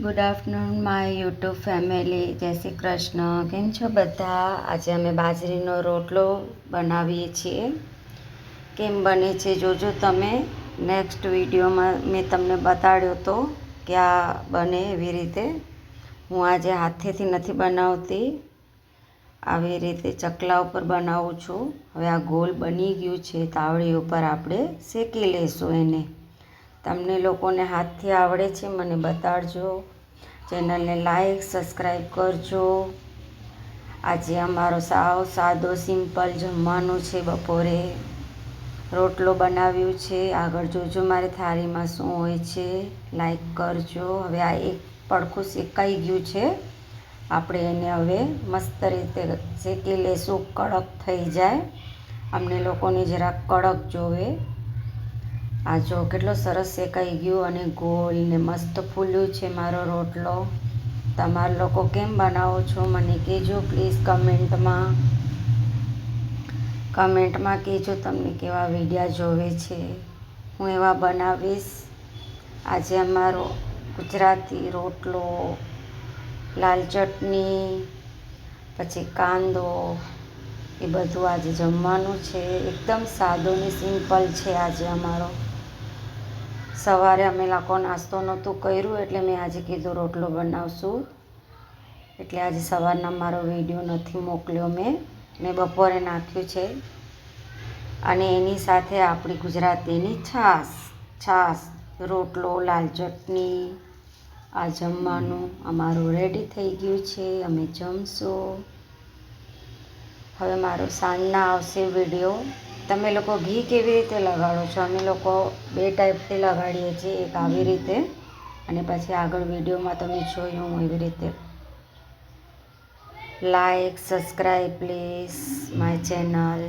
Good afternoon my YouTube family. જય શ્રી કૃષ્ણ. કેમ છો બધા? આજે અમે બાજરીનો રોટલો બનાવીએ છીએ. કેમ બને છે જોજો તમે. નેક્સ્ટ વિડીયોમાં મેં તમને બતાડ્યો હતો કે આ બને એવી રીતે. હું આજે હાથેથી નથી બનાવતી, આવી રીતે ચકલા ઉપર બનાવું છું. હવે આ ગોલ બની ગયું છે, તાવડી ઉપર આપણે શેકી લઈશું એને. તમને લોકોને હાથથી આવડે છે મને બતાડજો. ચેનલને લાઈક સબસ્ક્રાઈબ કરજો. આજે અમારો સાવ સાદો સિમ્પલ જમવાનું છે. બપોરે રોટલો બનાવ્યું છે. આગળ જોજો મારી થાળીમાં શું હોય છે. લાઈક કરજો. હવે આ એક પડખું શેકાઈ ગયું છે. આપણે એને હવે મસ્ત રીતે શેકી લઈશું, કડક થઈ જાય. અમને લોકોને જરાક કડક જોવે. આ જો કેટલો સરસ શેકાઈ ગયું અને ગોળ ને મસ્ત ફૂલ્યું છે મારો રોટલો. તમારા લોકો કેમ બનાવો છો મને કહેજો પ્લીઝ કમેન્ટમાં કહેજો તમને કેવા વિડીયા જોવે છે. હું એવા બનાવીશ. આજે અમારો ગુજરાતી રોટલો, લાલ ચટણી, પછી કાંદો, એ બધું આજે જમવાનું છે. એકદમ સાદો ને સિમ્પલ છે આજે અમારો. સવારે અમે લોકો નાસ્તો નહોતું કર્યું એટલે મેં આજે કીધું રોટલો બનાવશું. એટલે આજે સવારના મારો વિડીયો નથી મોકલ્યો મેં બપોરે નાખ્યું છે. અને એની સાથે આપણી ગુજરાતીની છાશ, રોટલો, લાલ ચટણી. આ જમવાનું અમારું રેડી થઈ ગયું છે. અમે જમશું. હવે મારો સાંજના આવશે વિડીયો. તમે લોકો ઘી કેવી રીતે લગાડો છો? અમે લોકો બે ટાઈપથી લગાડીએ છીએ. એક આવી રીતે અને પછી આગળ વિડીયોમાં તમે જોયું એવી રીતે. Like subscribe please my channel.